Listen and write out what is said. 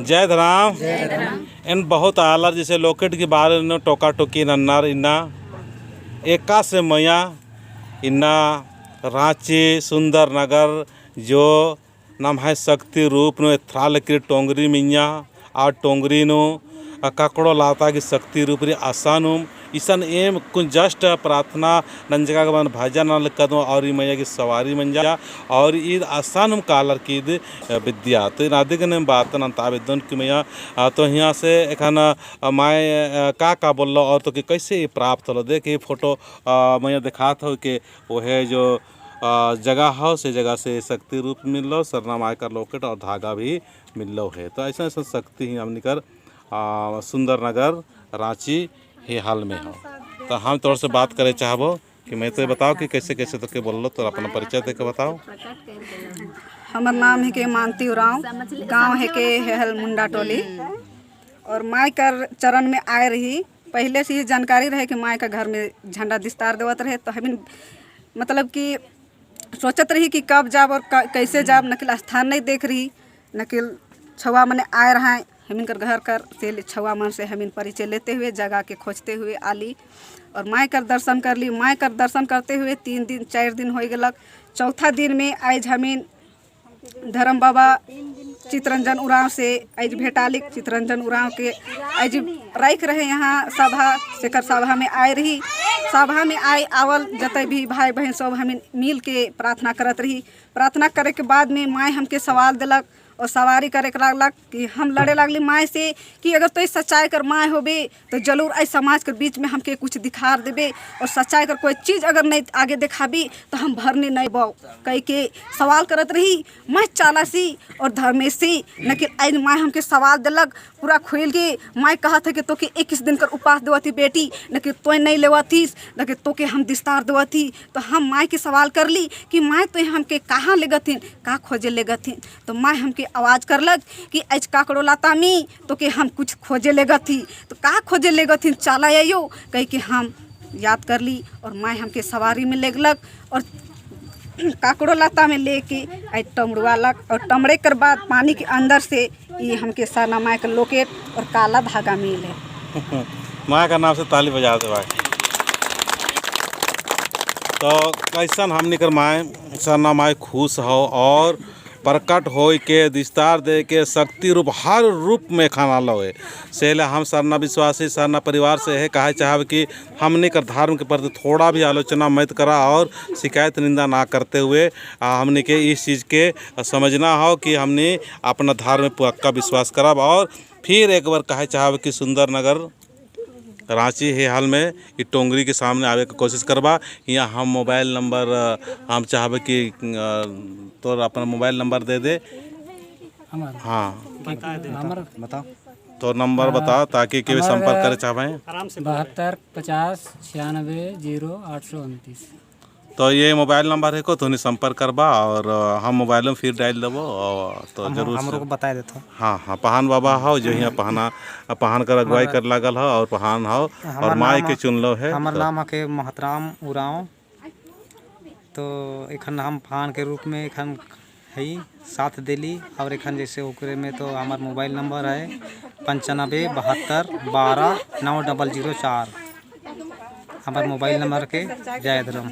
जय धराम इन बहुत आलर जैसे लोकेट की बार इन टोका टोकी नन्नार इन्ना एका से मया इन्ना रांची सुंदर नगर जो नाम है शक्ति रूप नो थ्राल की टोंगरी मिया आ टोंगरी नो काकड़ो लाता की शक्ति रूप री आसानुम ईसन एम कुछ जस्ट प्रार्थना नंजका के बाद भजन कदम और मैया की सवारी मंजा और ईद आसान कालर की ईद विद्या तो नादिक ने बात ताबेदन की मैया तो यहाँ से एखन मैं का बोल लो और तो कि कैसे प्राप्त हो देख ये फोटो मैया दिखा था कि वो है जो जगह हो से जगह से शक्ति रूप मिल लो सरना माय का लॉकेट और धागा भी मिल लो है तो ऐसा ऐसा शक्ति ही हम निकर सुंदर नगर रांची ही हाल में हो तो हम तौर से बात करे चाहबो कि मैं तो बताओ कि कैसे कैसे तो के बोल लो तो अपना परिचय दे के बताओ। हमार नाम है के मानती उराव, गांव है के हेहल मुंडा टोली और माई कर चरण में आए रही। पहले से ही जानकारी रहे कि माई का घर में झंडा विस्तार देवत रहे तो हमें मतलब कि सोचत रही कि कब जाब और कैसे जाब नकिल स्थान नहीं देख रही नकिल छवा मने आए रहा हमिन कर घर कर से छवा मन से हमिन परिचय लेते हुए जगह के खोजते हुए आली और माई कर दर्शन कर ली। माई कर दर्शन करते हुए 3 दिन 4 दिन हो गलक। चौथा दिन में आज हमिन धर्म बाबा चितरंजन उराव से आज भेटालिक चितरंजन उराव के आज राइख रहे यहाँ सभा शेखर सभा में आए रही। सभा में आए आवल जते भी भाई बहन सब हमें मिल के प्रार्थना करत रही। प्रार्थना करे के बाद में माई हमके सवाल दिलक और सवारी करे के लागलक कि हम लड़े लागली माई से कि अगर तो सच्चाई कर माई होबे तो जरूर आई समाज के बीच में हमके कुछ दिखा देबे और सच्चाई कर कोई चीज़ अगर नहीं आगे दिखाबी तो हम भरने नहीं बो कह के सवाल करत रही। मैं चालासी और धर्मेशी न कि आई माई हमके सवाल दिलक पूरा खोल के माई कहा था कि तो के 21 दिन कर उपास देवती बेटी न कि तो नहीं लेवतीस न कि तो के हम दिस्तार देवती। तो हम माई के सवाल कर ली कि माई तो हमके कहाँ ले गथिन का खोजे ले गथिन तो माई हमके आवाज़ करलक कि आज काकड़ो लाता मी तो के हम कुछ खोजे ले गथी तो का खोजे ले गथिन चाला आयो कह के हम याद कर ली और माई हमके सवारी में लेगलक और काकड़ो लाता में लेके आई टमड़वालक और टमड़े कर बाद पानी के अंदर से ये हमके साना माई का लोकेट और काला धागा मिले। माँ का नाम से ताली बजा दे भाई। तो कैसन हमने कर माए सरना माए खुश हो और प्रकट हो के विस्तार दे के शक्ति रूप हर रूप में खाना लोए सेले हम सरना विश्वासी सरना परिवार से है कहे चाहब कि हमने कर धर्म के प्रति थोड़ा भी आलोचना मत करा और शिकायत निंदा ना करते हुए हमने के इस चीज़ के समझना हो कि हमने अपना धर्म में पक्का विश्वास करब और फिर एक बार कहे चाहब कि सुंदर नगर रांची है हाल में ये टोंगरी के सामने आवे की कोशिश करबा। यहाँ हम मोबाइल नंबर हम चाहब कि तो अपना मोबाइल नंबर दे दे। हाँ बताओ तो नंबर बताओ ताकि केवल संपर्क करे चाहें। 72 50 96 0 829 तो ये मोबाइल नंबर है को तो संपर्क करबा और हम मोबाइल में फिर डाल देवो तो जरूर हमरो को बता देता। हाँ हाँ पहान बाबा हो जो यहाँ पहान कर अगुवाई कर लागल हो और पहान हो और माई के चुन लो है। हमार नाम है महतराम उराव तो एखन हम पहान के रूप में एखन है साथ दिली और एखन जैसे ओकरे में तो हमार मोबाइल नंबर है 95 72 12 9004 हमार मोबाइल नंबर के जय धर्म।